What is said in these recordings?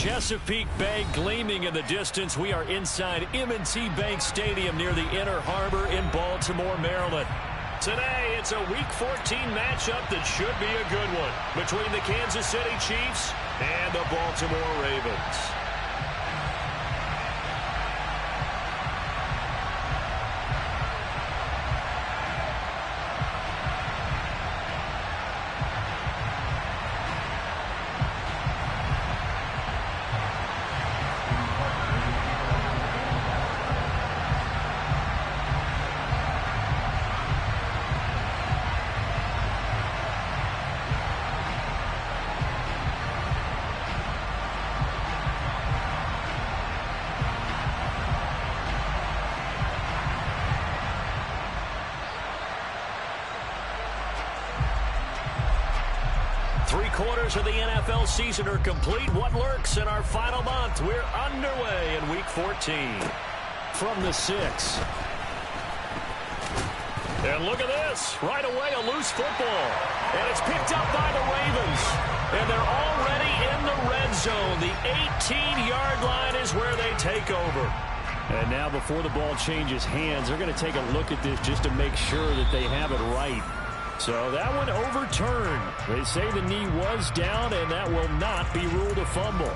Chesapeake Bay gleaming in the distance. We are inside M&T Bank Stadium near the Inner Harbor in Baltimore, Maryland. Today, it's a Week 14 matchup that should be a good one between the Kansas City Chiefs and the Baltimore Ravens. Three-quarters of the NFL season are complete. What lurks in our final month? We're underway in Week 14. From the 6. And look at this. Right away, a loose football. And it's picked up by the Ravens. And they're already in the red zone. The 18-yard line is where they take over. And now before the ball changes hands, they're going to take a look at this just to make sure that they have it right. So that one overturned. They say the knee was down, and that will not be ruled a fumble.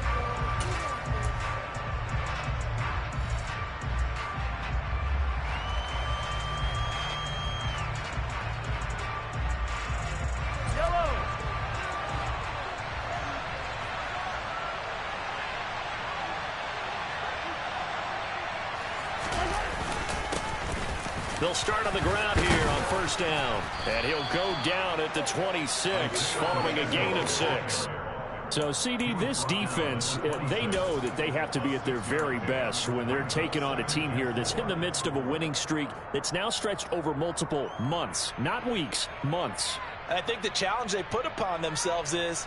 They'll start on the ground here on first down. And he'll go down at the 26 following a gain of 6. So, CD, this defense, they know that they have to be at their very best when they're taking on a team here that's in the midst of a winning streak that's now stretched over multiple months. Not weeks, months. I think the challenge they put upon themselves is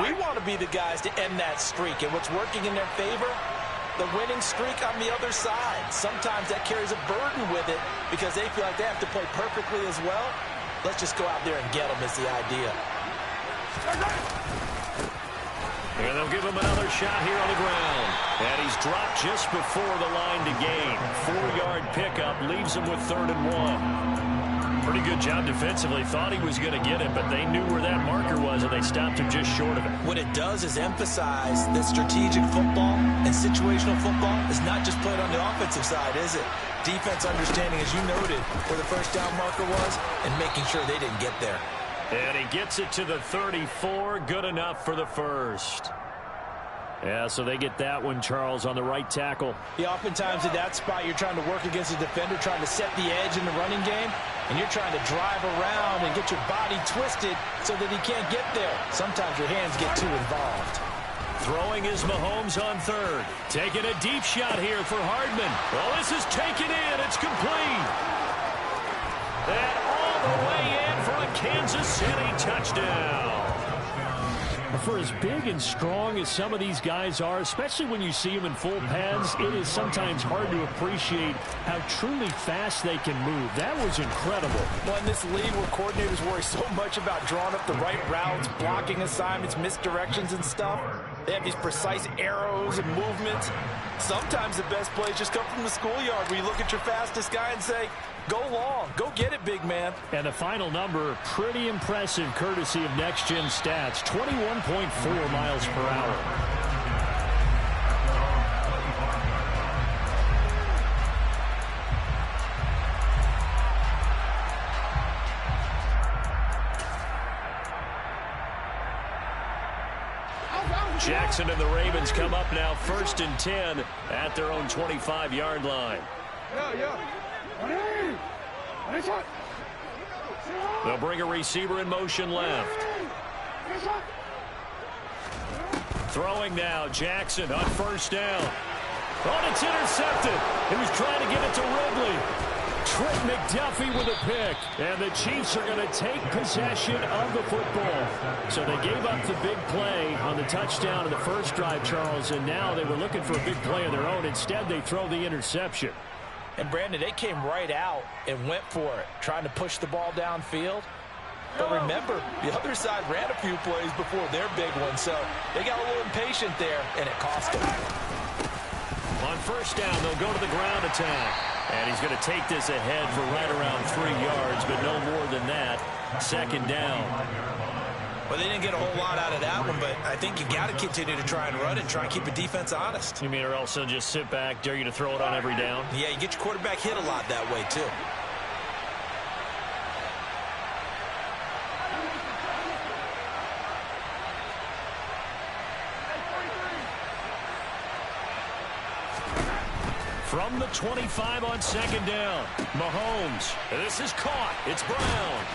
we want to be the guys to end that streak. And what's working in their favor? The winning streak on the other side. Sometimes that carries a burden with it because they feel like they have to play perfectly as well. Let's just go out there and get them is the idea. And they'll give him another shot here on the ground. And he's dropped just before the line to gain. 4-yard pickup leaves him with 3rd and 1. Pretty good job defensively. Thought he was going to get it, but they knew where that marker was, and they stopped him just short of it. What it does is emphasize that strategic football and situational football is not just played on the offensive side, is it? Defense understanding, as you noted, where the first down marker was and making sure they didn't get there. And he gets it to the 34. Good enough for the first. Yeah, so they get that one, Charles, on the right tackle. Yeah, oftentimes at that spot, you're trying to work against a defender, trying to set the edge in the running game, and you're trying to drive around and get your body twisted so that he can't get there. Sometimes your hands get too involved. Throwing is Mahomes on 3rd. Taking a deep shot here for Hardman. Well, this is taken in. It's complete. And all the way in for a Kansas City touchdown. For as big and strong as some of these guys are, especially when you see them in full pads, it is sometimes hard to appreciate how truly fast they can move. That was incredible. Well, in this league where coordinators worry so much about drawing up the right routes, blocking assignments, misdirections and stuff, they have these precise arrows and movements. Sometimes the best plays just come from the schoolyard where you look at your fastest guy and say, go long. Go get it, big man. And the final number, pretty impressive courtesy of Next Gen Stats, 21.4 miles per hour. Jackson and the Ravens come up now 1st and 10 at their own 25-yard line. They'll bring a receiver in motion left. Throwing now, Jackson on 1st down. Oh, it's intercepted. He was trying to get it to Ridley. Trent McDuffie with a pick. And the Chiefs are going to take possession of the football. So they gave up the big play on the touchdown in the first drive, Charles, and now they were looking for a big play of their own. Instead, they throw the interception. And, Brandon, they came right out and went for it, trying to push the ball downfield. But remember, the other side ran a few plays before their big one, so they got a little impatient there, and it cost them. On first down, they'll go to the ground attack. And he's going to take this ahead for right around 3 yards, but no more than that. Second down. Well, they didn't get a whole lot out of that one, but I think you got to continue to try and run and try and keep the defense honest. You mean or else they'll just sit back, dare you to throw it on every down? Yeah, you get your quarterback hit a lot that way, too. From the 25 on second down, Mahomes. This is caught. It's Brown.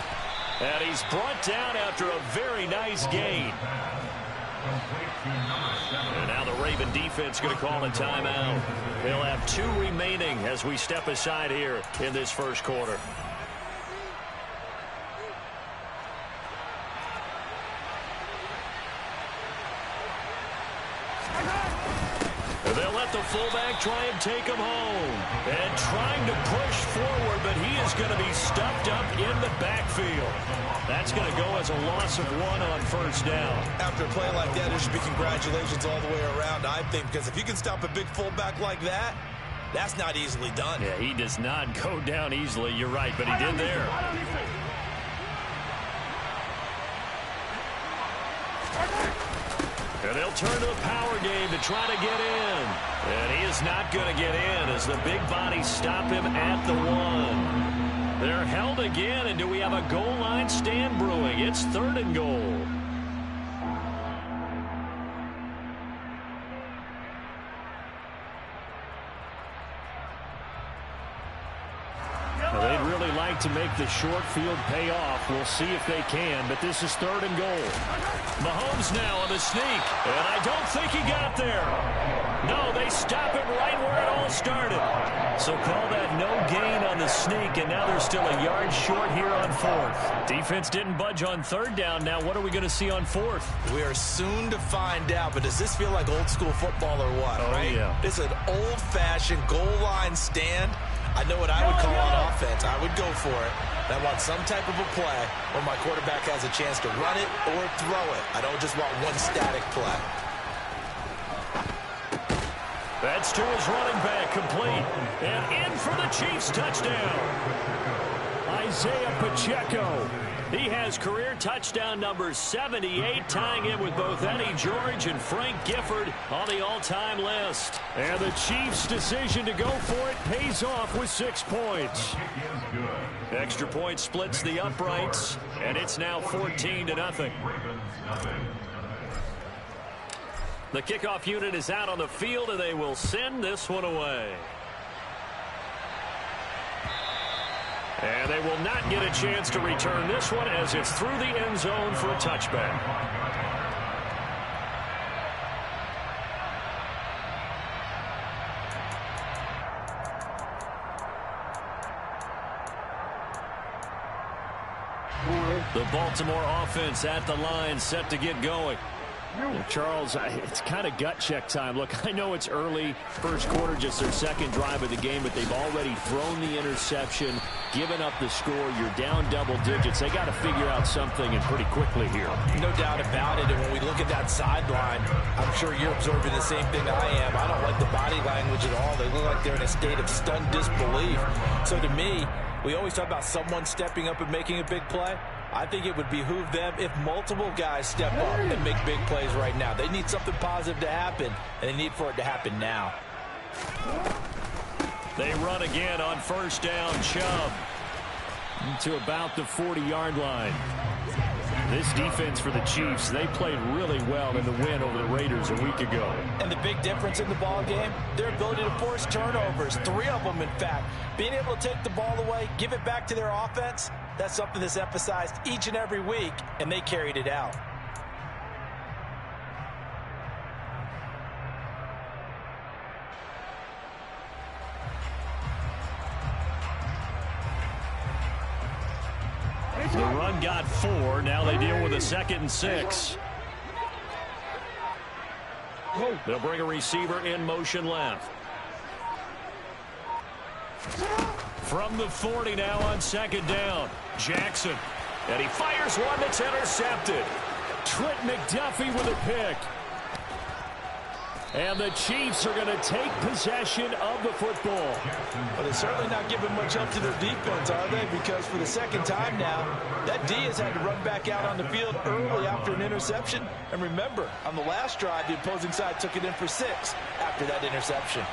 And he's brought down after a very nice gain. And now the Raven defense going to call a timeout. They'll have 2 remaining as we step aside here in this first quarter. They'll let the fullback try and take him home. And trying to push forward, but he is going to be stuffed up in the backfield. That's going to go as a loss of 1 on first down. After a play like that, there should be congratulations all the way around, I think, because if you can stop a big fullback like that, that's not easily done. Yeah, he does not go down easily. You're right, but he did there. And they'll turn to the power game to try to get in. And he is not going to get in as the big bodies stop him at the 1. They're held again, and do we have a goal line stand brewing? It's 3rd and goal. Well, they'd really like to make the short field pay off. We'll see if they can, but this is 3rd and goal. Mahomes now on the sneak, and I don't think he got there. No, they stop him right where it all started. So call that no gain on the sneak, and now they're still a yard short here on 4th. Defense didn't budge on 3rd down. Now what are we going to see on 4th? We are soon to find out, but does this feel like old school football or what, right? Yeah. It's an old-fashioned goal line stand. I know what I would call on offense. I would go for it. I want some type of a play where my quarterback has a chance to run it or throw it. I don't just want one static play. That's to his running back, complete. And in for the Chiefs touchdown. Isaiah Pacheco. He has career touchdown number 78, tying him with both Eddie George and Frank Gifford on the all-time list. And the Chiefs' decision to go for it pays off with 6 points. Extra point splits the uprights, and it's now 14-0. The kickoff unit is out on the field, and they will send this one away. And they will not get a chance to return this one as it's through the end zone for a touchback. The Baltimore offense at the line, set to get going. Charles, it's kind of gut check time. Look, I know it's early, first quarter, just their second drive of the game, but they've already thrown the interception, given up the score. You're down double digits. They got to figure out something, and pretty quickly here. No doubt about it, and when we look at that sideline, I'm sure you're observing the same thing I am. I don't like the body language at all. They look like they're in a state of stunned disbelief. So to me, we always talk about someone stepping up and making a big play. I think it would behoove them if multiple guys step up and make big plays right now. They need something positive to happen, and they need for it to happen now. They run again on first down. Chubb to about the 40-yard line. This defense for the Chiefs, they played really well in the win over the Raiders a week ago. And the big difference in the ball game, their ability to force turnovers, 3 of them in fact. Being able to take the ball away, give it back to their offense, that's something that's emphasized each and every week, and they carried it out. The run got 4. Now they deal with a 2nd and 6. They'll bring a receiver in motion left. From the 40 now on second down. Jackson. And he fires one that's intercepted. Trent McDuffie with a pick. And the Chiefs are going to take possession of the football. But they're certainly not giving much help to their defense, are they? Because for the second time now, that D has had to run back out on the field early after an interception. And remember, on the last drive, the opposing side took it in for 6 after that interception.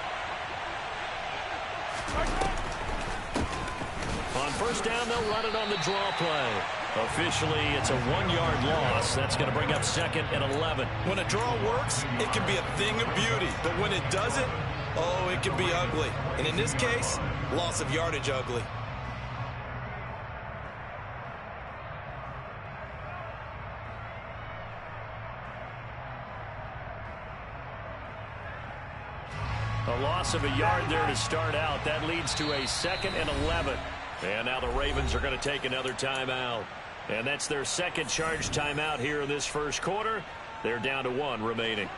On first down, they'll run it on the draw play. Officially, it's a 1-yard loss. That's going to bring up 2nd and 11. When a draw works, it can be a thing of beauty. But when it doesn't, oh, it can be ugly. And in this case, loss of yardage ugly. A loss of a yard there to start out. That leads to a 2nd and 11. And now the Ravens are going to take another timeout. And that's their second charge timeout here in this first quarter. They're down to 1 remaining.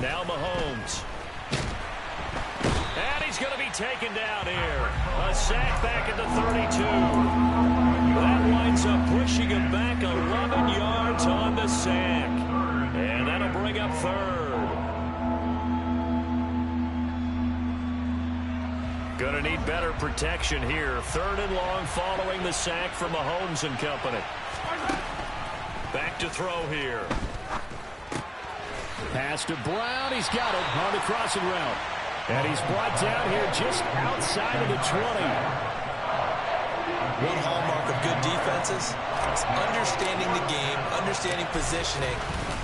Now Mahomes. And he's going to be taken down here. A sack back at the 32. That winds up pushing him back 11 yards on the sack. And that'll bring up 3rd. Going to need better protection here. 3rd and long following the sack from Mahomes and company. Back to throw here. Pass to Brown. He's got it on the crossing route. And he's brought down here just outside of the 20. One hallmark of good defenses is understanding the game, understanding positioning,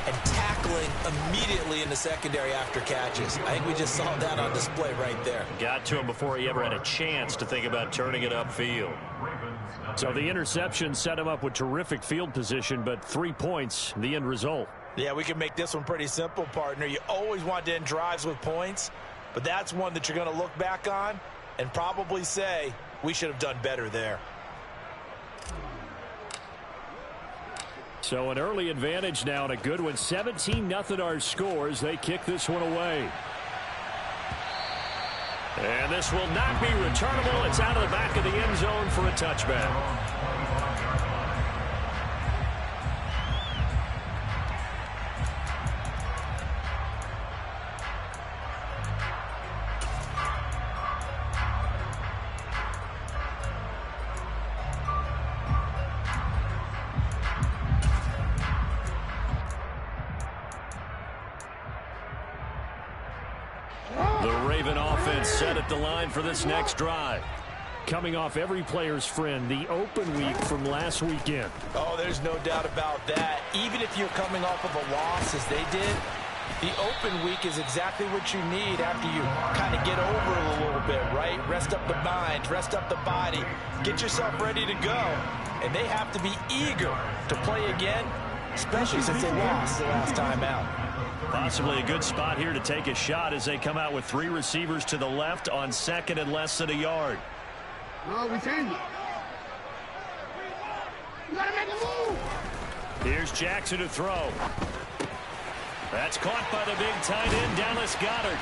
and tackling immediately in the secondary after catches. I think we just saw that on display right there. Got to him before he ever had a chance to think about turning it upfield. So the interception set him up with terrific field position, but 3 points, the end result. Yeah, we can make this one pretty simple, partner. You always want to end drives with points, but that's one that you're going to look back on and probably say, we should have done better there. So an early advantage now and a good one. 17-0 our scores. They kick this one away. And this will not be returnable. It's out of the back of the end zone for a touchback. Set at the line for this next drive. Coming off every player's friend, the open week from last weekend. Oh, there's no doubt about that. Even if you're coming off of a loss as they did, the open week is exactly what you need after you kind of get over it a little bit, right? Rest up the mind, rest up the body, get yourself ready to go. And they have to be eager to play again, especially since they lost the last time out. Possibly a good spot here to take a shot as they come out with 3 receivers to the left on 2nd and less than a yard. No, we change it. You gotta make a move. Here's Jackson to throw. That's caught by the big tight end, Dallas Goedert.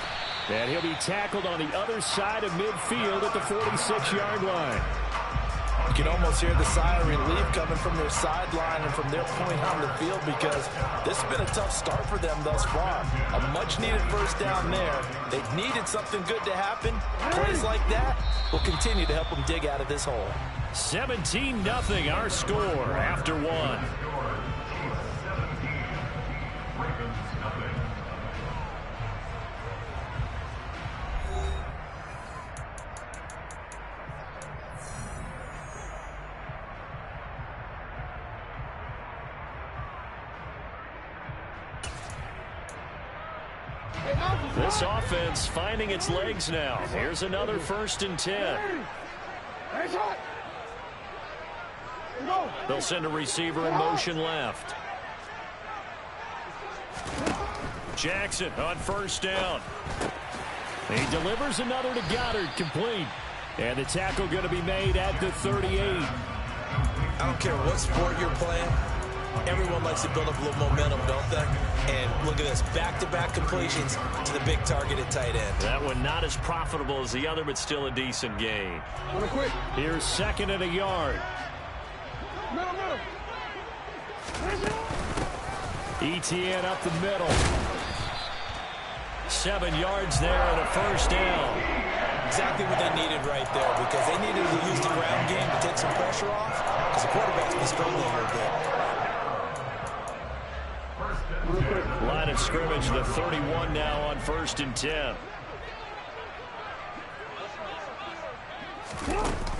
And he'll be tackled on the other side of midfield at the 46-yard line. You can almost hear the sigh of relief coming from their sideline and from their point on the field because this has been a tough start for them thus far. A much-needed first down there. They've needed something good to happen. Plays like that will continue to help them dig out of this hole. 17-0 our score after 1. This offense finding its legs now. Here's another 1st and 10. They'll send a receiver in motion left. Jackson on 1st down. He delivers another to Goedert, complete. And the tackle going to be made at the 38. I don't care what sport you're playing. Everyone likes to build up a little momentum, don't they? And look at this, back-to-back completions to the big target at tight end. That one not as profitable as the other, but still a decent gain. Here's 2nd and a yard. ETN up the middle. 7 yards there and a first down. Exactly what they needed right there, because they needed to use the ground game to take some pressure off, because the quarterback's been struggling a little bit. Line of scrimmage, the 31 now on 1st and 10.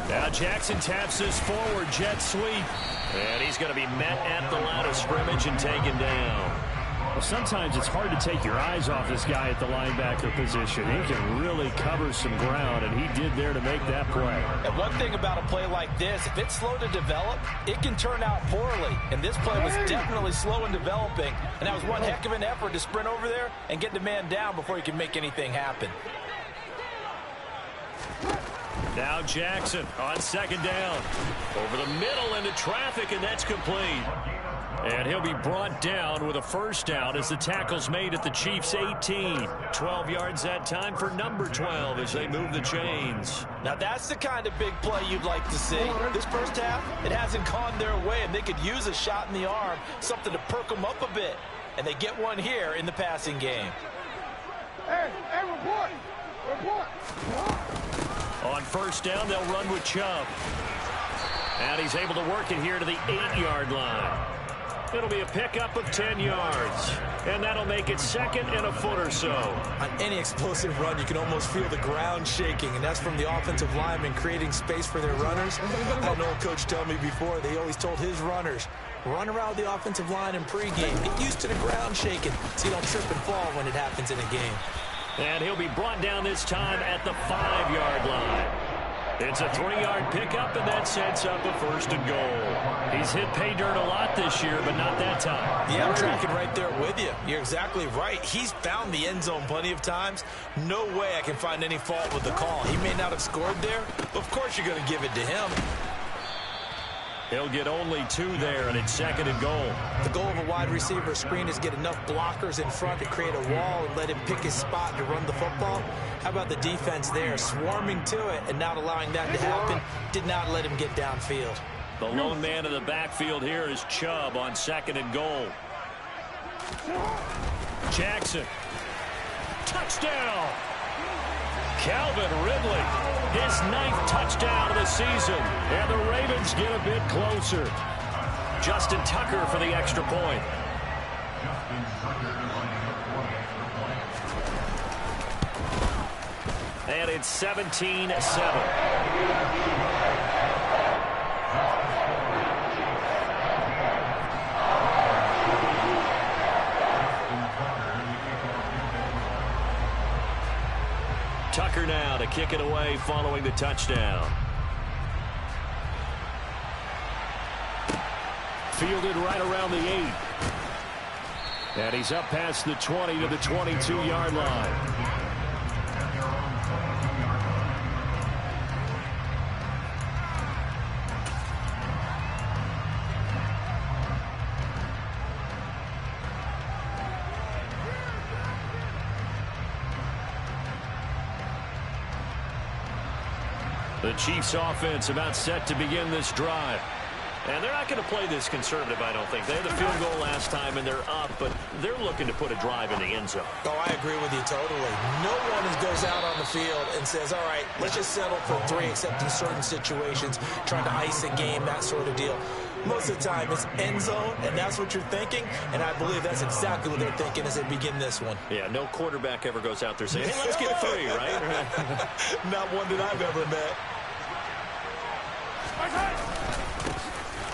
Now Jackson taps this forward jet sweep. And he's going to be met at the line of scrimmage and taken down. Well, sometimes it's hard to take your eyes off this guy at the linebacker position. He can really cover some ground, and he did there to make that play. And one thing about a play like this, if it's slow to develop, it can turn out poorly. And this play was definitely slow in developing. And that was one heck of an effort to sprint over there and get the man down before he can make anything happen. Now Jackson on 2nd down. Over the middle into traffic, and that's complete. And he'll be brought down with a first down as the tackle's made at the Chiefs' 18. 12 yards that time for number 12 as they move the chains. Now that's the kind of big play you'd like to see. This first half, it hasn't gone their way, and they could use a shot in the arm, something to perk them up a bit. And they get one here in the passing game. Hey, report! On 1st down, they'll run with Chubb. And he's able to work it here to the 8-yard line. It'll be a pickup of 10 yards. And that'll make it 2nd and a foot or so. On any explosive run, you can almost feel the ground shaking, and that's from the offensive linemen creating space for their runners. I had an old coach tell me before, they always told his runners, run around the offensive line in pregame. Get used to the ground shaking so you don't trip and fall when it happens in a game. And he'll be brought down this time at the 5-yard line. It's a 3-yard pickup, and that sets up a 1st and goal. He's hit pay dirt a lot this year, but not that time. Yeah, I'm tracking right there with you. You're exactly right. He's found the end zone plenty of times. No way I can find any fault with the call. He may not have scored there, but of course you're going to give it to him. He'll get only 2 there, and it's 2nd and goal. The goal of a wide receiver screen is get enough blockers in front to create a wall and let him pick his spot to run the football. How about the defense there, swarming to it and not allowing that to happen? Did not let him get downfield. The lone man in the backfield here is Chubb on 2nd and goal. Jackson. Touchdown! Calvin Ridley, his 9th touchdown of the season. And the Ravens get a bit closer. Justin Tucker for the extra point. And it's 17-7. Tucker now to kick it away following the touchdown. Fielded right around the 8. And he's up past the 20 to the 22-yard line. The Chiefs offense about set to begin this drive. And they're not going to play this conservative, I don't think. They had the field goal last time, and they're up, but they're looking to put a drive in the end zone. Oh, I agree with you totally. No one goes out on the field and says, all right, let's just settle for 3, except in certain situations, trying to ice a game, that sort of deal. Most of the time, it's end zone, and that's what you're thinking, and I believe that's exactly what they're thinking as they begin this one. Yeah, no quarterback ever goes out there saying, hey, let's get 3, right? Not one that I've ever met.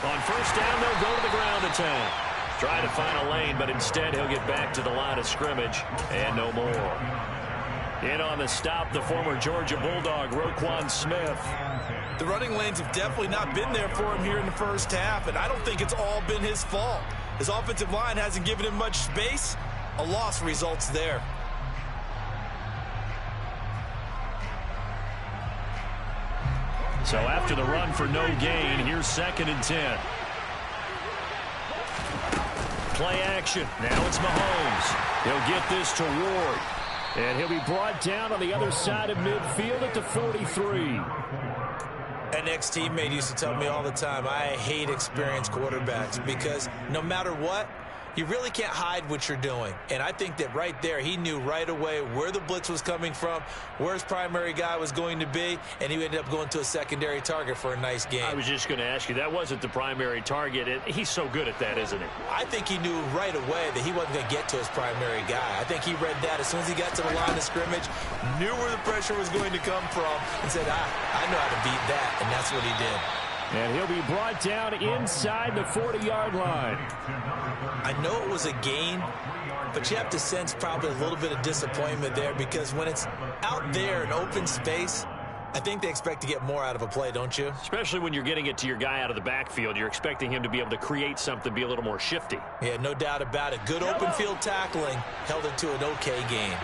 On 1st down, they'll go to the ground attack. Try to find a lane, but instead he'll get back to the line of scrimmage, and no more. In on the stop, the former Georgia Bulldog, Roquan Smith. The running lanes have definitely not been there for him here in the first half, and I don't think it's all been his fault. His offensive line hasn't given him much space. A loss results there. So after the run for no gain, here's 2nd and 10. play action. Now it's Mahomes. He'll get this to Ward. And he'll be brought down on the other side of midfield at the 43. An ex-teammate used to tell me all the time, I hate experienced quarterbacks because no matter what, you really can't hide what you're doing. And I think that right there, he knew right away where the blitz was coming from, where his primary guy was going to be, and he ended up going to a secondary target for a nice game. I was just going to ask you, that wasn't the primary target. And he's so good at that, isn't he? I think he knew right away that he wasn't going to get to his primary guy. I think he read that as soon as he got to the line of scrimmage, knew where the pressure was going to come from, and said, I know how to beat that, and that's what he did. And he'll be brought down inside the 40-yard line. I know it was a gain, but you have to sense probably a little bit of disappointment there because when it's out there in open space, I think they expect to get more out of a play, don't you? Especially when you're getting it to your guy out of the backfield. You're expecting him to be able to create something, be a little more shifty. Yeah, no doubt about it. Good open field tackling held it to an okay game.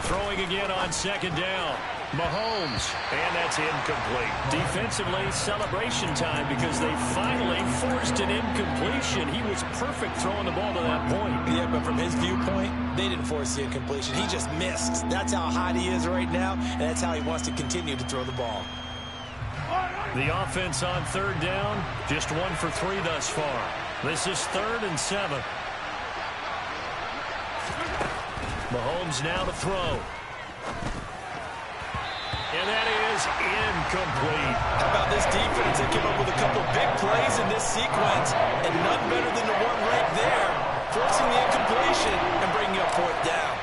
Throwing again on second down. Mahomes, and that's incomplete. Defensively, celebration time because they finally forced an incompletion. He was perfect throwing the ball to that point. Yeah, but from his viewpoint, they didn't force the incompletion. He just missed. That's how hot he is right now, and that's how he wants to continue to throw the ball. The offense on third down, just 1 for 3 thus far. This is 3rd and 7. Mahomes now to throw. And that is incomplete. How about this defense? They came up with a couple big plays in this sequence, and none better than the one right there, forcing the incompletion and bringing up 4th down.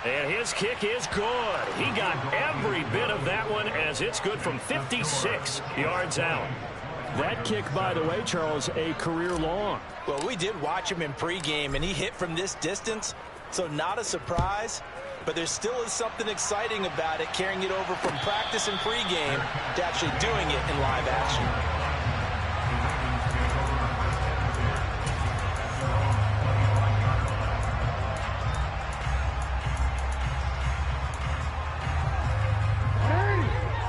And his kick is good. He got every bit of that one as it's good from 56 yards out. That kick, by the way, Charles, a career long. Well, we did watch him in pregame, and he hit from this distance. So not a surprise, but there still is something exciting about it, carrying it over from practice and pregame to actually doing it in live action.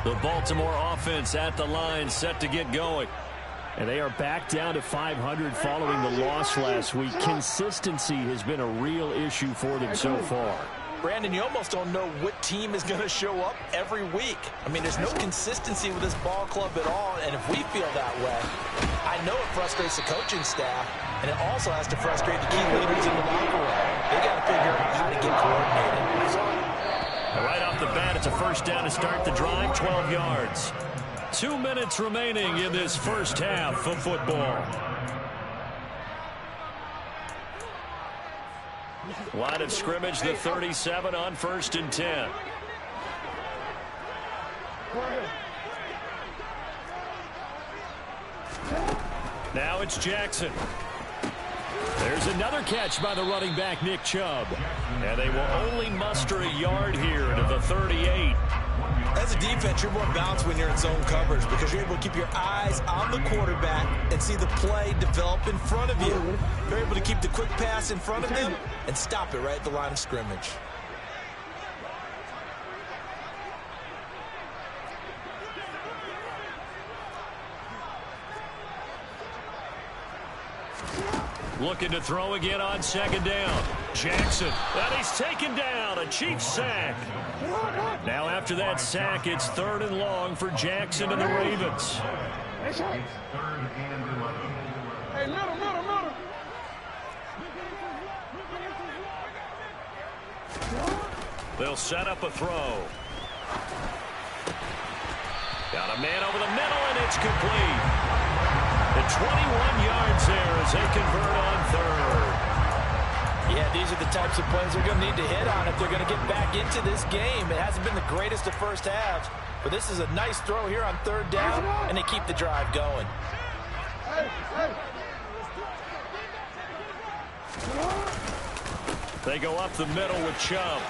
The Baltimore offense at the line, set to get going. And they are back down to 500 following the loss last week. Consistency has been a real issue for them so far. Brandon, you almost don't know what team is going to show up every week. I mean, there's no consistency with this ball club at all, and if we feel that way, I know it frustrates the coaching staff, and it also has to frustrate the key leaders in the locker room. They got to figure out how to get coordinated. Right off the bat, it's a first down to start the drive, 12 yards. 2 minutes remaining in this first half of football. Line of scrimmage, the 37 on 1st and 10. Now it's Jackson. There's another catch by the running back, Nick Chubb. And they will only muster a yard here to the 38. As a defense, you're more balanced when you're in zone coverage because you're able to keep your eyes on the quarterback and see the play develop in front of you. You're able to keep the quick pass in front of them and stop it right at the line of scrimmage. Looking to throw again on second down. Jackson, and he's taken down, a Chiefs sack. Now after that sack, it's 3rd and long for Jackson and the Ravens. Hey, middle. They'll set up a throw. Got a man over the middle, and it's complete. The 21 yards there as they convert on 3rd. Yeah, these are the types of plays they're going to need to hit on if they're going to get back into this game. It hasn't been the greatest of first halves, but this is a nice throw here on 3rd down, and they keep the drive going. They go up the middle with Chubb.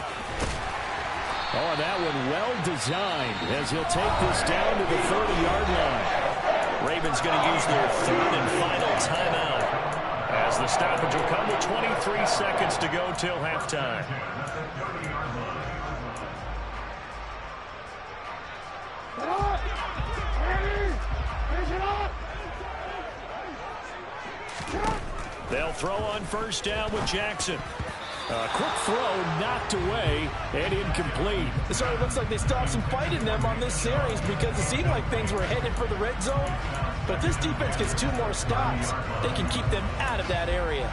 Oh, that one well designed as he'll take this down to the 30-yard line. Ravens going to use their 3rd and final timeout as the stoppage will come with 23 seconds to go till halftime. They'll throw on first down with Jackson. A quick throw knocked away and incomplete. It sort of looks like they still have some fight in them on this series because it seemed like things were headed for the red zone. But if this defense gets 2 more stops, they can keep them out of that area.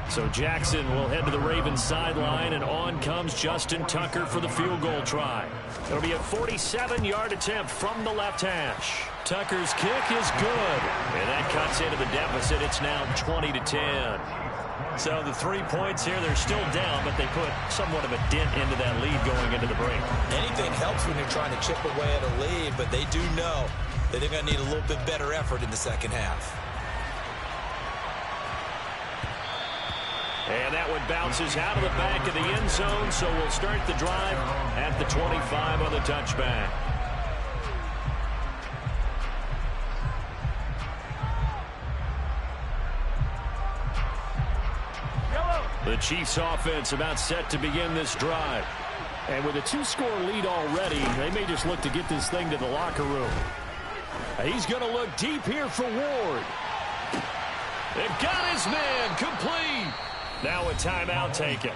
So Jackson will head to the Ravens sideline, and on comes Justin Tucker for the field goal try. It'll be a 47-yard attempt from the left hash. Tucker's kick is good, and that cuts into the deficit. It's now 20-10. So the 3 points here, they're still down, but they put somewhat of a dent into that lead going into the break. Anything helps when you're trying to chip away at a lead, but they do know that they're going to need a little bit better effort in the second half. And that one bounces out of the back of the end zone, so we'll start the drive at the 25 on the touchback. The Chiefs offense about set to begin this drive. And with a 2-score lead already, they may just look to get this thing to the locker room. He's going to look deep here for Ward. They've got his man complete. Now a timeout taken.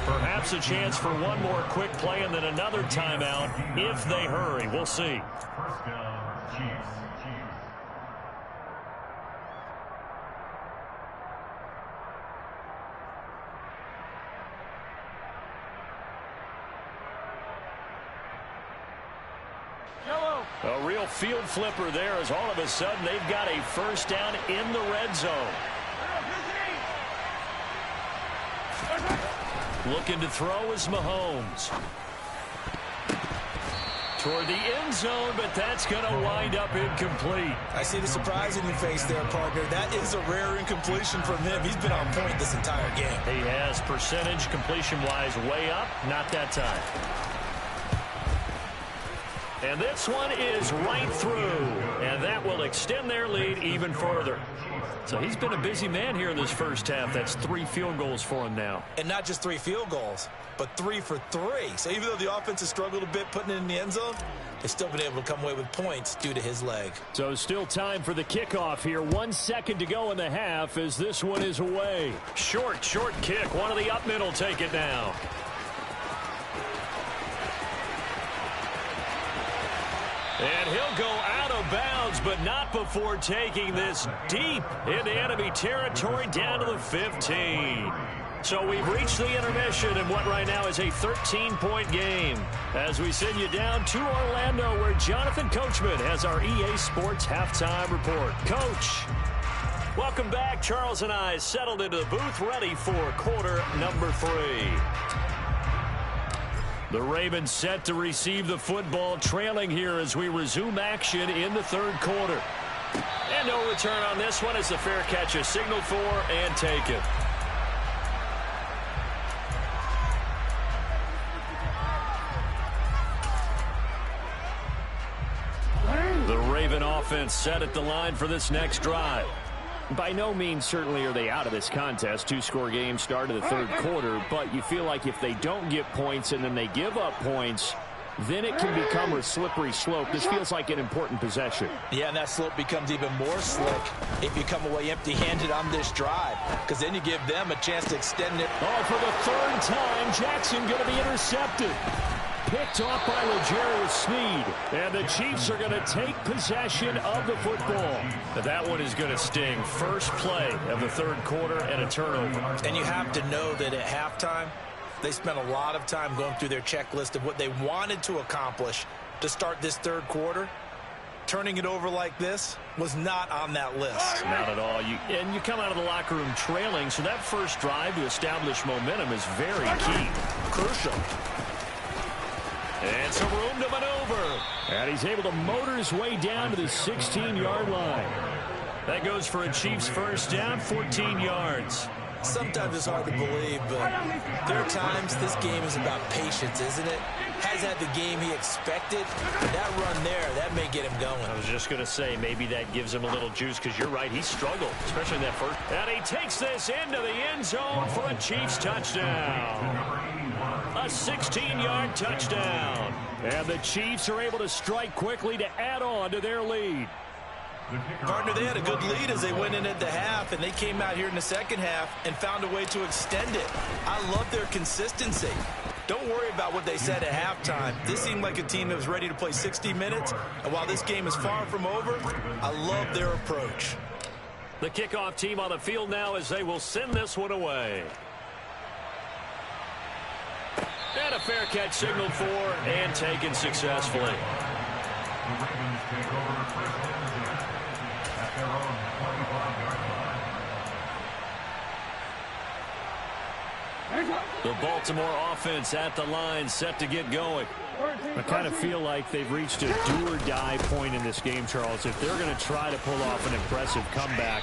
Perhaps a chance for one more quick play and then another timeout if they hurry. We'll see. First down, Chiefs. A real field flipper there as all of a sudden they've got a first down in the red zone. Looking to throw is Mahomes. Toward the end zone, but that's going to wind up incomplete. I see the surprise in your face there, partner. That is a rare incompletion from him. He's been on point this entire game. He has percentage completion-wise way up, not that time. And this one is right through, and that will extend their lead even further. So he's been a busy man here in this first half. That's 3 field goals for him now. And not just 3 field goals, but 3 for 3. So even though the offense has struggled a bit putting it in the end zone, they've still been able to come away with points due to his leg. So still time for the kickoff here. 1 second to go in the half as this one is away. Short kick. One of the up middle take it down. And he'll go out of bounds, but not before taking this deep into enemy territory down to the 15. So we've reached the intermission in what right now is a 13-point game as we send you down to Orlando where Jonathan Coachman has our EA Sports halftime report. Coach, welcome back. Charles and I settled into the booth ready for quarter number 3. The Ravens set to receive the football, trailing here as we resume action in the third quarter. And no return on this one as the fair catch is signaled for and taken. The Raven offense set at the line for this next drive. By no means certainly are they out of this contest. 2-score game start of the third quarter, but you feel like if they don't get points and then they give up points, then it can become a slippery slope. This feels like an important possession. Yeah, and that slope becomes even more slick if you come away empty-handed on this drive, because then you give them a chance to extend it. Oh, for the third time, Jackson going to be intercepted. Picked off by L'Jarius Sneed. And the Chiefs are going to take possession of the football. But that one is going to sting. First play of the third quarter and a turnover. And you have to know that at halftime, they spent a lot of time going through their checklist of what they wanted to accomplish to start this third quarter. Turning it over like this was not on that list. Not at all. And you come out of the locker room trailing, so that first drive to establish momentum is very key. Crucial. And some room to maneuver. And he's able to motor his way down to the 16-yard line. That goes for a Chiefs first down, 14 yards. Sometimes it's hard to believe, but there are times this game is about patience, isn't it? Has had the game he expected. That run there, that may get him going. I was just going to say, maybe that gives him a little juice, because you're right, he struggled, especially in that first. And he takes this into the end zone for a Chiefs touchdown. A 16-yard touchdown. And the Chiefs are able to strike quickly to add on to their lead. Partner, they had a good lead as they went in at the half, and they came out here in the second half and found a way to extend it. I love their consistency. Don't worry about what they said at halftime. This seemed like a team that was ready to play 60 minutes, and while this game is far from over, I love their approach. The kickoff team on the field now as they will send this one away. And a fair catch signaled for and taken successfully. The Ravens take over first and 10 at their own 25-yard line. The Baltimore offense at the line, set to get going. I kind of feel like they've reached a do-or-die point in this game, Charles. If they're going to try to pull off an impressive comeback,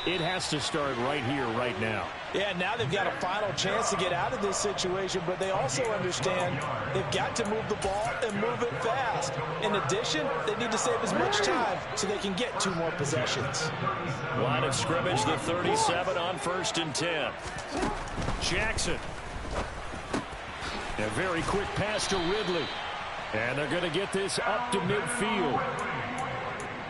it has to start right here, right now. Yeah, now they've got a final chance to get out of this situation, but they also understand they've got to move the ball and move it fast. In addition, they need to save as much time so they can get 2 more possessions. Line of scrimmage, the 37 on 1st and 10. Jackson. A very quick pass to Ridley. And they're going to get this up to midfield.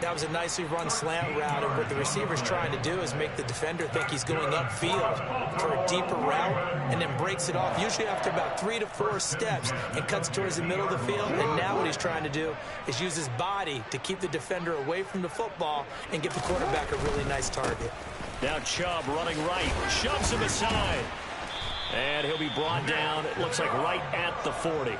That was a nicely run slant route, and what the receiver's trying to do is make the defender think he's going upfield for a deeper route and then breaks it off, usually after about 3 to 4 steps, and cuts towards the middle of the field. And now what he's trying to do is use his body to keep the defender away from the football and give the quarterback a really nice target. Now Chubb running right, shoves him aside. And he'll be brought down, it looks like right at the 40.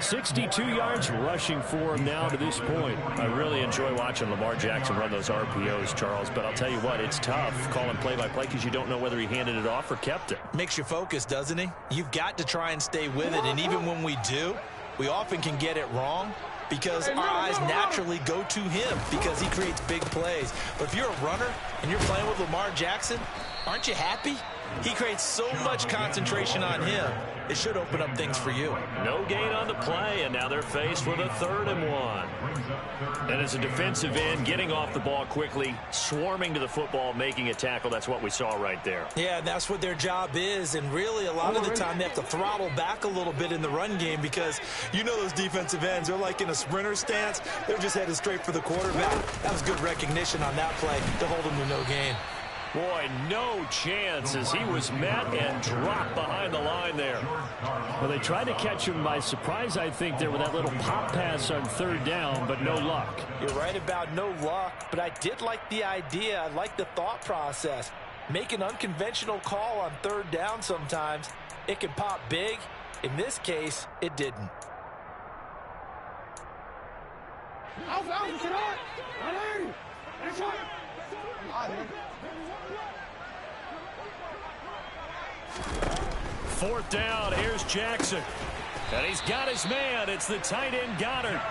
62 yards rushing for him now to this point. I really enjoy watching Lamar Jackson run those RPOs, Charles, but I'll tell you what, it's tough calling play-by-play because you don't know whether he handed it off or kept it. Makes you focus, doesn't he? You've got to try and stay with it, and even when we do, we often can get it wrong because our eyes naturally go to him because he creates big plays. But if you're a runner and you're playing with Lamar Jackson, aren't you happy? He creates so much concentration on him. It should open up things for you. No gain on the play, and now they're faced with a 3rd and 1. And as a defensive end, getting off the ball quickly, swarming to the football, making a tackle, that's what we saw right there. Yeah, that's what their job is, and really a lot of the time they have to throttle back a little bit in the run game because you know those defensive ends, they're like in a sprinter stance. They're just headed straight for the quarterback. That was good recognition on that play to hold him to no gain. Boy, no chance as he was met and dropped behind the line there. Well, they tried to catch him by surprise, I think, there with that little pop pass on 3rd down, but no luck. You're right about no luck, but I did like the idea. I like the thought process. Make an unconventional call on 3rd down sometimes. It can pop big. In this case, it didn't. Fourth down, here's Jackson. And he's got his man. It's the tight end Goddard.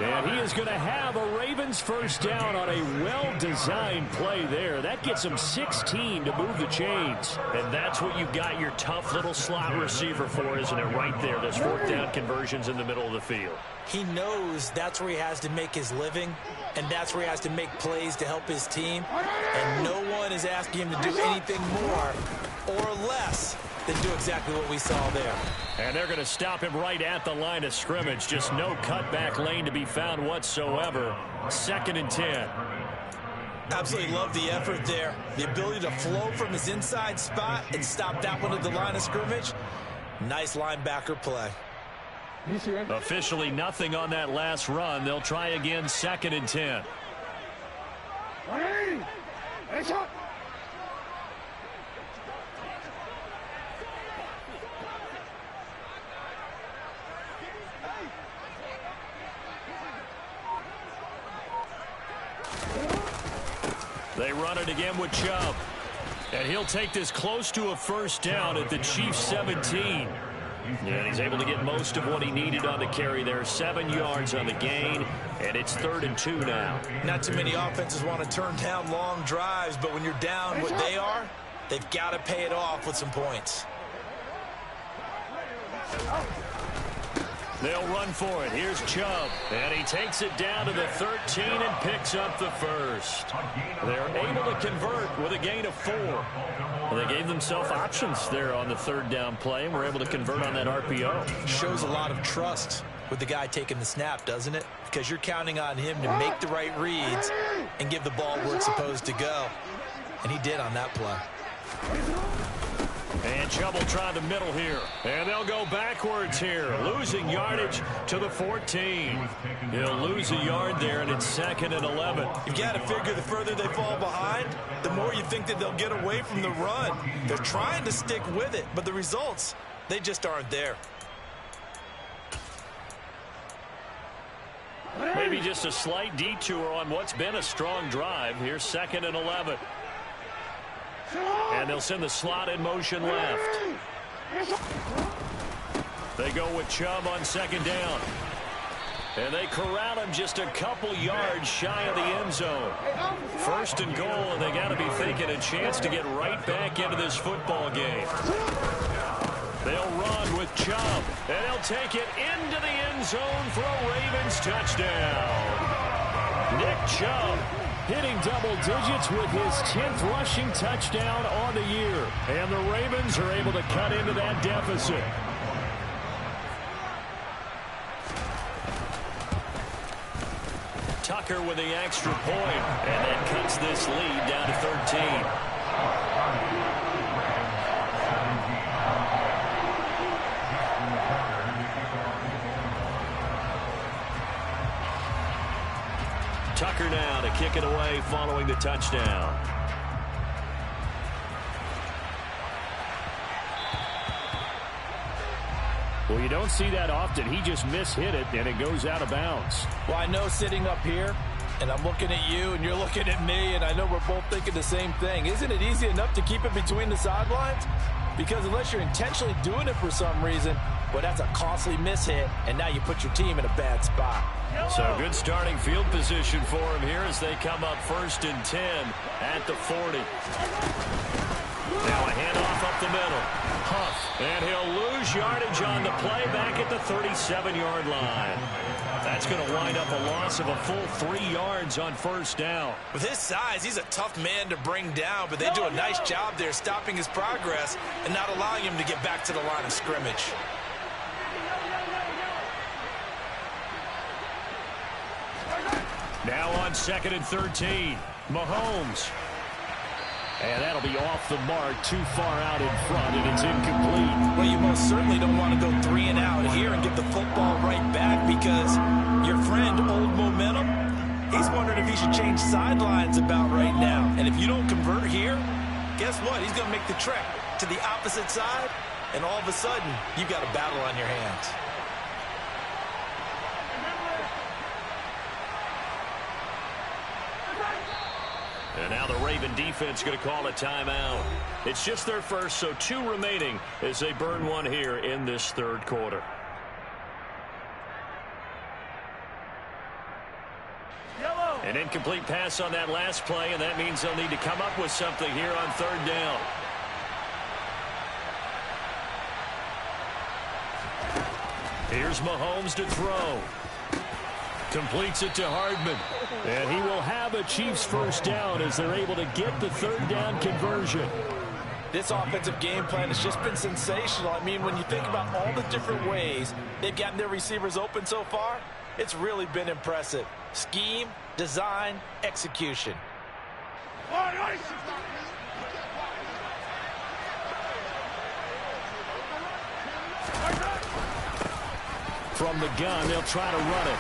And he is going to have a Ravens first down on a well-designed play there. That gets him 16 to move the chains. And that's what you've got your tough little slot receiver for, isn't it? Right there, those 4th down conversions in the middle of the field. He knows that's where he has to make his living, and that's where he has to make plays to help his team. And no one is asking him to do anything more or less than do exactly what we saw there. And they're going to stop him right at the line of scrimmage. Just no cutback lane to be found whatsoever. 2nd and 10. Absolutely love the effort there. The ability to flow from his inside spot and stop that one at the line of scrimmage. Nice linebacker play. Officially nothing on that last run. They'll try again, 2nd and 10. They run it again with Chubb. And he'll take this close to a first down at the Chiefs 17. And he's able to get most of what he needed on the carry there. 7 yards on the gain, and it's 3rd and 2 now. Not too many offenses want to turn down long drives, but when you're down what they are, They've got to pay it off with some points. They'll run for it. Here's Chubb. And he takes it down to the 13 and picks up the first. They're able to convert with a gain of 4. Well, they gave themselves options there on the third down play and were able to convert on that RPO. Shows a lot of trust with the guy taking the snap, doesn't it? Because you're counting on him to make the right reads and give the ball where it's supposed to go. And he did on that play. And Chubb will try the middle here. And they'll go backwards here. Losing yardage to the 14. He'll lose a yard there, and it's 2nd and 11. You've got to figure the further they fall behind, the more you think that they'll get away from the run. They're trying to stick with it, but the results, they just aren't there. Maybe just a slight detour on what's been a strong drive. Here's 2nd and 11. And they'll send the slot in motion left. They go with Chubb on 2nd down. And they corral him just a couple yards shy of the end zone. 1st and goal, and they got to be thinking a chance to get right back into this football game. They'll run with Chubb, and they'll take it into the end zone for a Ravens touchdown. Nick Chubb hitting double digits with his 10th rushing touchdown on the year. And the Ravens are able to cut into that deficit. Tucker with the extra point, and that cuts this lead down to 13. Tucker now to kick it away following the touchdown. Well, you don't see that often. He just mishit it, and it goes out of bounds. Well, I know sitting up here, and I'm looking at you, and you're looking at me, and I know we're both thinking the same thing. Isn't it easy enough to keep it between the sidelines? Because unless you're intentionally doing it for some reason, well, that's a costly mishit, and now you put your team in a bad spot. So good starting field position for him here as they come up 1st and 10 at the 40. Now a handoff up the middle. Huff, and he'll lose yardage on the play back at the 37-yard line. That's going to wind up a loss of a full 3 yards on 1st down. With his size, he's a tough man to bring down, but they do a nice job there stopping his progress and not allowing him to get back to the line of scrimmage. Now on 2nd and 13, Mahomes. And that'll be off the mark, too far out in front, and it's incomplete. Well, you most certainly don't want to go 3 and out here and get the football right back because your friend, Old Momentum, he's wondering if he should change sidelines about right now. And if you don't convert here, guess what? He's going to make the trek to the opposite side, and all of a sudden, you've got a battle on your hands. And now the Raven defense going to call a timeout. It's just their first, so 2 remaining as they burn one here in this 3rd quarter. An incomplete pass on that last play, and that means they'll need to come up with something here on 3rd down. Here's Mahomes to throw. Completes it to Hardman. And he will have a Chiefs 1st down as they're able to get the 3rd down conversion. This offensive game plan has just been sensational. I mean, when you think about all the different ways they've gotten their receivers open so far, it's really been impressive. Scheme, design, execution. From the gun, they'll try to run it.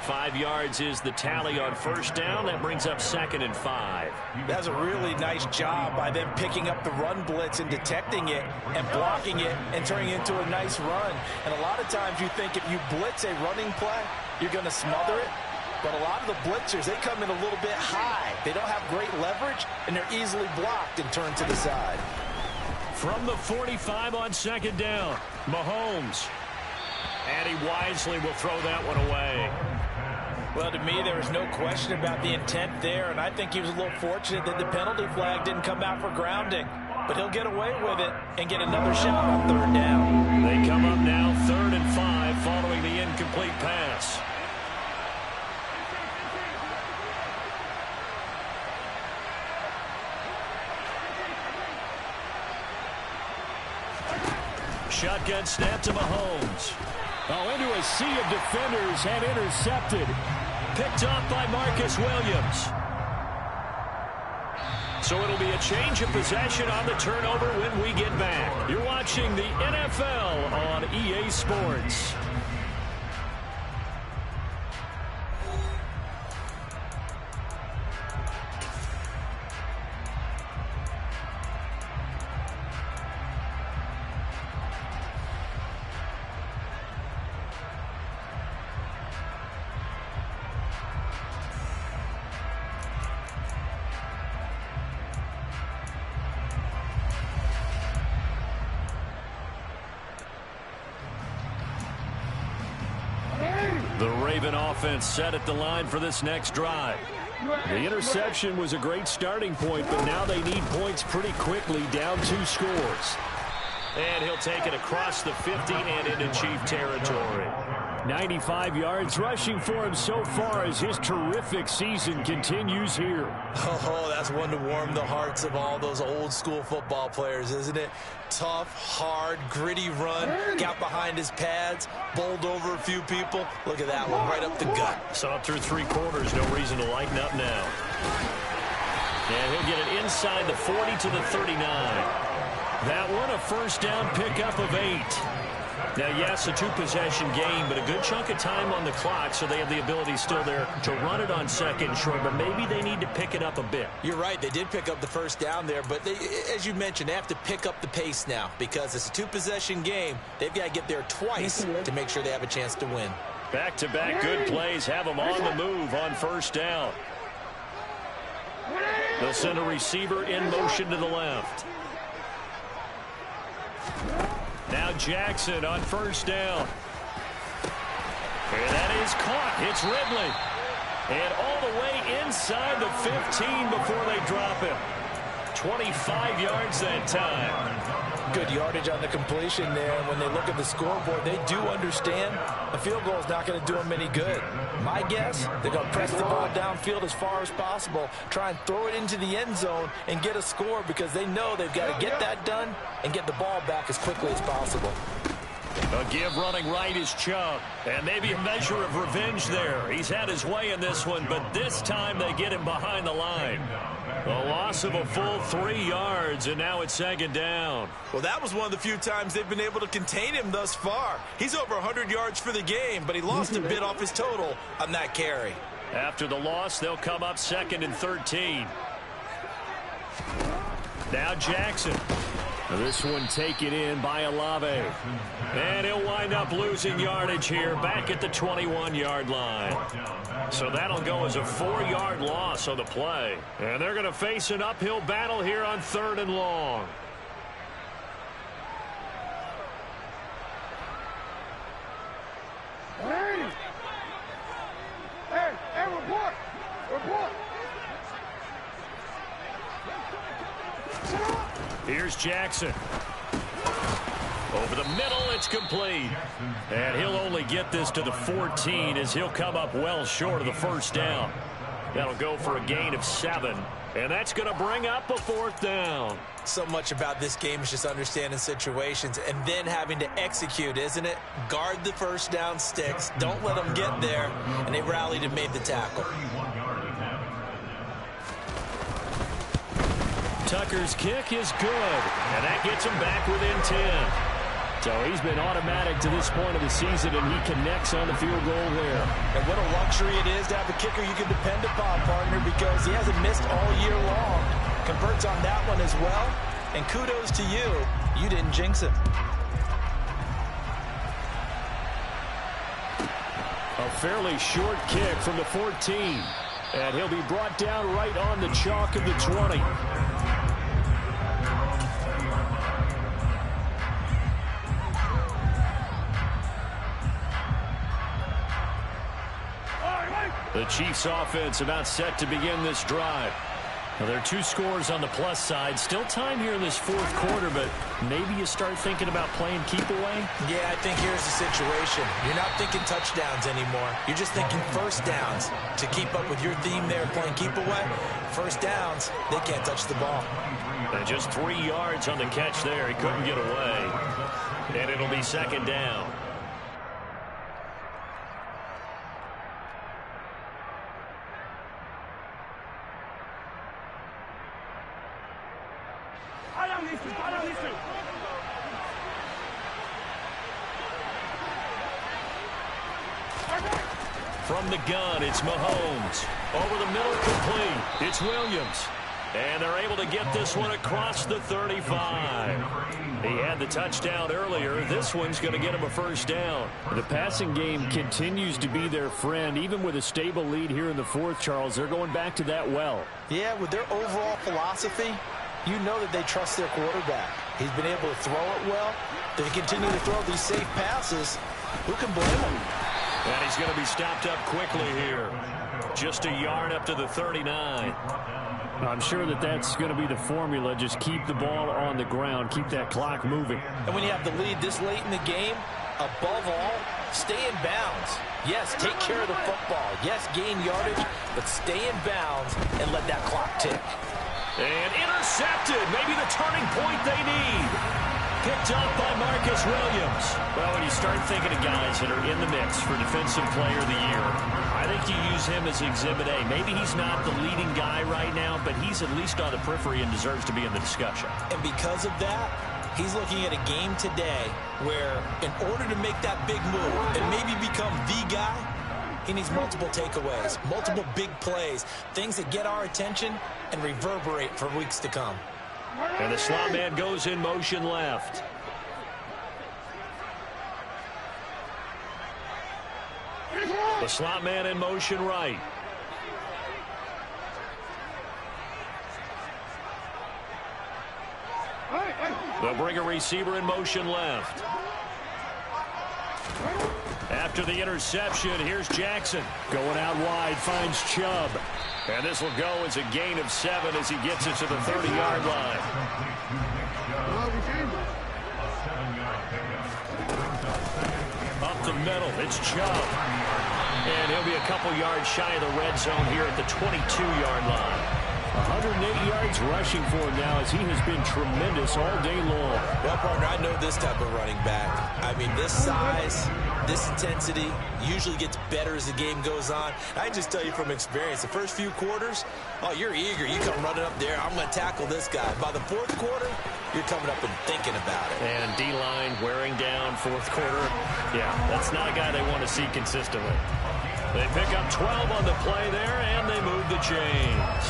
5 yards is the tally on 1st down. That brings up 2nd and 5. That's a really nice job by them picking up the run blitz and detecting it and blocking it and turning it into a nice run. And a lot of times you think if you blitz a running play, you're going to smother it. But a lot of the blitzers, they come in a little bit high. They don't have great leverage, and they're easily blocked and turned to the side. From the 45 on 2nd down, Mahomes. And he wisely will throw that one away. Well, to me, there was no question about the intent there, and I think he was a little fortunate that the penalty flag didn't come out for grounding. But he'll get away with it and get another shot on third down. They come up now 3rd and 5 following the incomplete pass. Shotgun snap to Mahomes. Oh, into a sea of defenders and intercepted. Picked off by Marcus Williams. So it'll be a change of possession on the turnover when we get back. You're watching the NFL on EA Sports. The Raven offense set at the line for this next drive. The interception was a great starting point, but now they need points pretty quickly, down 2 scores. And he'll take it across the 50 and into Chief territory. 95 yards rushing for him so far as his terrific season continues here. Oh, that's one to warm the hearts of all those old school football players, isn't it? Tough, hard, gritty run, got behind his pads, bowled over a few people. Look at that one, right up the gut. Saw it through 3 quarters, no reason to lighten up now. And he'll get it inside the 40 to the 39. That one a first down pickup of 8. Now, yes, a 2-possession game, but a good chunk of time on the clock, so they have the ability still there to run it on 2nd and short, but maybe they need to pick it up a bit. You're right. They did pick up the first down there, but they, as you mentioned, they have to pick up the pace now because it's a 2-possession game. They've got to get there twice to make sure they have a chance to win. Back-to-back good plays have them on the move on first down. They'll send a receiver in motion to the left. Now Jackson on first down. And that is caught. It's Ridley. And all the way inside the 15 before they drop him. 25 yards that time. Good yardage on the completion there. And when they look at the scoreboard, they do understand a field goal is not going to do them any good. My guess, they're going to press the ball downfield as far as possible, try and throw it into the end zone and get a score because they know they've got to get that done and get the ball back as quickly as possible. A give running right is Chubb. And maybe a measure of revenge there. He's had his way in this one, but this time they get him behind the line. A loss of a full 3 yards, and now it's 2nd down. Well, that was one of the few times they've been able to contain him thus far. He's over 100 yards for the game, but he lost a bit off his total on that carry. After the loss, they'll come up 2nd and 13. Now Jackson. This one taken in by Olave. And he'll wind up losing yardage here back at the 21-yard line. So that'll go as a 4-yard loss on the play. And they're going to face an uphill battle here on 3rd and long. Hey, report! Report! Here's Jackson. Over the middle, it's complete. And he'll only get this to the 14 as he'll come up well short of the first down. That'll go for a gain of 7. And that's going to bring up a 4th down. So much about this game is just understanding situations and then having to execute, isn't it? Guard the first down sticks. Don't let them get there. And they rallied and made the tackle. Tucker's kick is good, and that gets him back within 10. So he's been automatic to this point of the season, and he connects on the field goal there. And what a luxury it is to have a kicker you can depend upon, partner, because he hasn't missed all year long. Converts on that one as well, and kudos to you. You didn't jinx it. A fairly short kick from the 14. And he'll be brought down right on the chalk of the 20. Chiefs offense about set to begin this drive. Well, there are 2 scores on the plus side. Still time here in this 4th quarter, but maybe you start thinking about playing keep away? Yeah, I think here's the situation. You're not thinking touchdowns anymore. You're just thinking first downs. To keep up with your theme there, playing keep away, first downs, they can't touch the ball. And just 3 yards on the catch there. He couldn't get away. And it'll be 2nd down. From the gun, it's Mahomes. Over the middle, complete. It's Williams. And they're able to get this one across the 35. He had the touchdown earlier. This one's going to get him a first down. The passing game continues to be their friend. Even with a stable lead here in the 4th, Charles, they're going back to that well. Yeah, with their overall philosophy, you know that they trust their quarterback. He's been able to throw it well. They continue to throw these safe passes. Who can blame him? And he's going to be stopped up quickly here. Just a yard up to the 39. I'm sure that that's going to be the formula. Just keep the ball on the ground. Keep that clock moving. And when you have the lead this late in the game, above all, stay in bounds. Yes, take care of the football. Yes, gain yardage, but stay in bounds and let that clock tick. And intercepted. Maybe the turning point they need. Picked up by Marcus Williams. Well, when you start thinking of guys that are in the mix for Defensive Player of the Year, I think you use him as Exhibit A. Maybe he's not the leading guy right now, but he's at least on the periphery and deserves to be in the discussion. And because of that, he's looking at a game today where in order to make that big move and maybe become the guy, he needs multiple takeaways, multiple big plays, things that get our attention and reverberate for weeks to come. And the slot man goes in motion left. The slot man in motion right. They'll bring a receiver in motion left. After the interception, here's Jackson. Going out wide, finds Chubb. And this will go as a gain of 7 as he gets it to the 30-yard line. Up the middle, it's Chubb. And he'll be a couple yards shy of the red zone here at the 22-yard line. 108 yards rushing for him now as he has been tremendous all day long. Well, partner, I know this type of running back. I mean, this size, this intensity usually gets better as the game goes on. I can just tell you from experience, the first few quarters, oh, you're eager. You come running up there. I'm going to tackle this guy. By the 4th quarter, you're coming up and thinking about it. And D-line wearing down 4th quarter. Yeah, that's not a guy they want to see consistently. They pick up 12 on the play there, and they move the chains.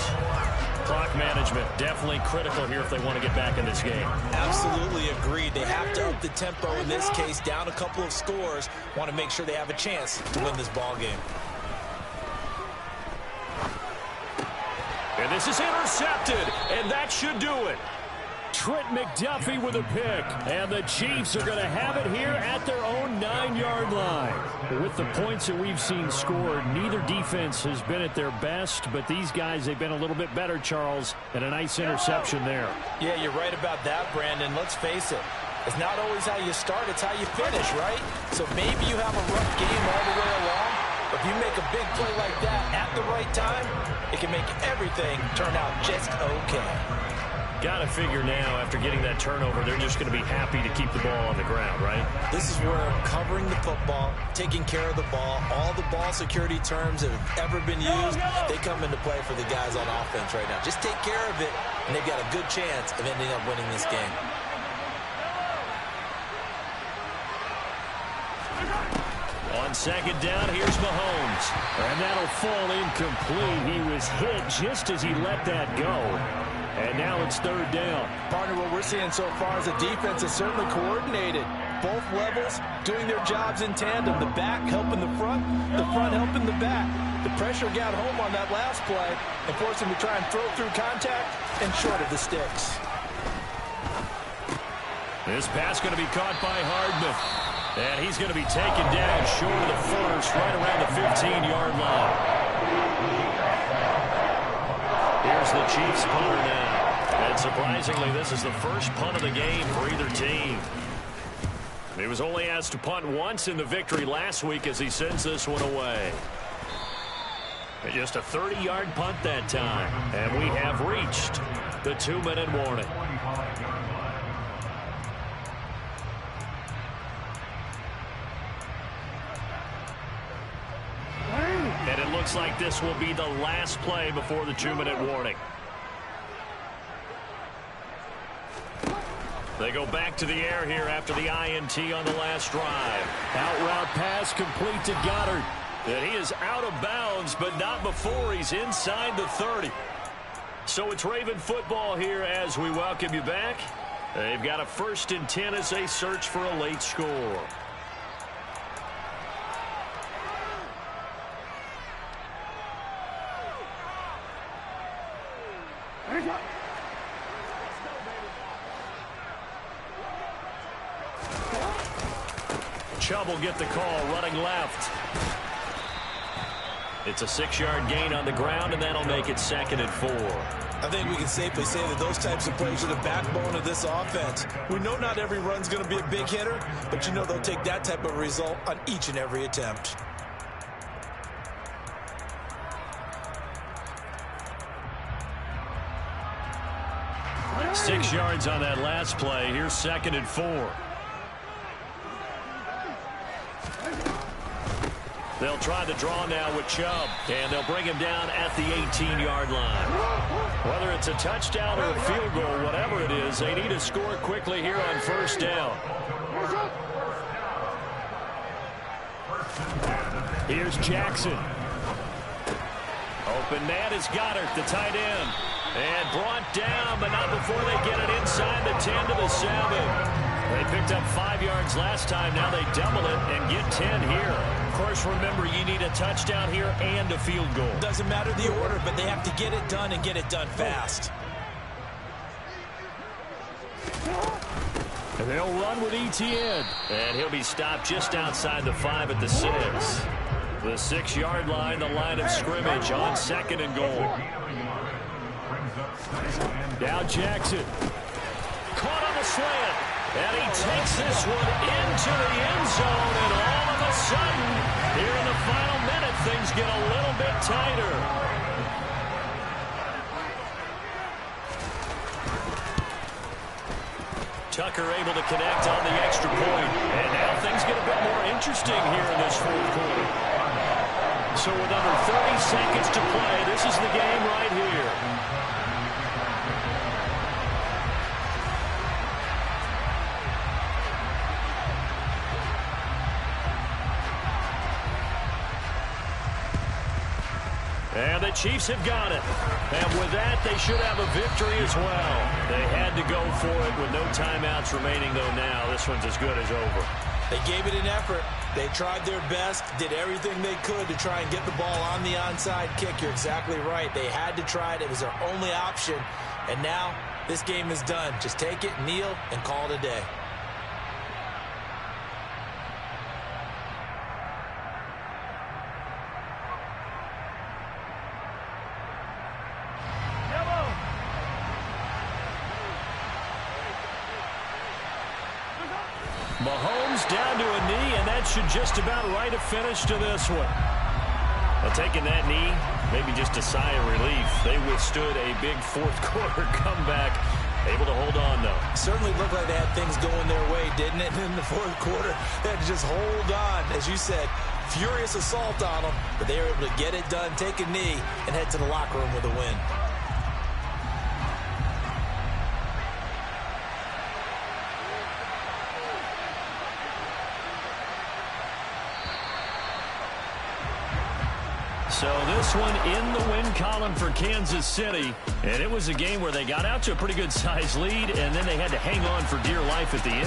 Clock management definitely critical here if they want to get back in this game. Absolutely agreed. They have to up the tempo in this case, down a couple of scores. Want to make sure they have a chance to win this ball game. And this is intercepted, and that should do it. Trent McDuffie with a pick, and the Chiefs are going to have it here at their own 9-yard line. With the points that we've seen scored, neither defense has been at their best, but these guys, they've been a little bit better, Charles, and a nice interception there. Yeah, you're right about that, Brandon. Let's face it. It's not always how you start, it's how you finish, right? So maybe you have a rough game all the way along, but if you make a big play like that at the right time, it can make everything turn out just okay. Got to figure now, after getting that turnover, they're just going to be happy to keep the ball on the ground, right? This is where covering the football, taking care of the ball, all the ball security terms that have ever been used, they come into play for the guys on offense right now. Just take care of it, and they've got a good chance of ending up winning this game. On 2nd down, here's Mahomes. And that'll fall incomplete. He was hit just as he let that go. And now it's 3rd down. Partner, what we're seeing so far is the defense is certainly coordinated. Both levels doing their jobs in tandem. The back helping the front helping the back. The pressure got home on that last play and forced him to try and throw through contact and short of the sticks. This pass going to be caught by Hardman. And he's going to be taken down short of the first, right around the 15-yard line. the Chiefs punter now. And surprisingly, this is the first punt of the game for either team. He was only asked to punt once in the victory last week as he sends this one away. And just a 30-yard punt that time. And we have reached the 2-minute warning. And it looks like this will be the last play before the 2-minute warning. They go back to the air here after the INT on the last drive. Out route pass complete to Goddard. And he is out of bounds, but not before he's inside the 30. So it's Raven football here as we welcome you back. They've got a 1st and 10 as they search for a late score. Chubb will get the call, running left. It's a 6-yard gain on the ground, and that'll make it 2nd and 4. I think we can safely say that those types of plays are the backbone of this offense. We know not every run's going to be a big hitter, but you know they'll take that type of result on each and every attempt. Six yards on that last play. Here's 2nd and 4. They'll try the draw now with Chubb, and they'll bring him down at the 18-yard line. Whether it's a touchdown or a field goal, whatever it is, they need to score quickly here on 1st down. Here's Jackson. Open man is Goddard, the tight end. And brought down, but not before they get it inside the 10 to the 7. They picked up 5 yards last time. Now they double it and get 10 here. Of course, remember, you need a touchdown here and a field goal. Doesn't matter the order, but they have to get it done and get it done fast. And they'll run with Etienne. And he'll be stopped just outside the 5 at the 6. The 6-yard line, the line of scrimmage on 2nd and goal. Now Jackson. Caught on the slant. And he takes this one into the end zone. And all of a sudden, here in the final minute, things get a little bit tighter. Tucker able to connect on the extra point. And now things get a bit more interesting here in this 4th quarter. So with under 30 seconds to play, this is the game right here. And the Chiefs have got it. And with that, they should have a victory as well. They had to go for it with no timeouts remaining, though now this one's as good as over. They gave it an effort. They tried their best, did everything they could to try and get the ball on the onside kick. You're exactly right. They had to try it. It was their only option. And now this game is done. Just take it, kneel, and call it a day. Mahomes down to a knee, and that should just about write a finish to this one. Well, taking that knee, maybe just a sigh of relief. They withstood a big 4th quarter comeback, able to hold on, though. Certainly looked like they had things going their way, didn't it? In the 4th quarter, they had to just hold on. As you said, furious assault on them, but they were able to get it done, take a knee, and head to the locker room with a win. So this one in the win column for Kansas City. And it was a game where they got out to a pretty good size lead, and then they had to hang on for dear life at the end.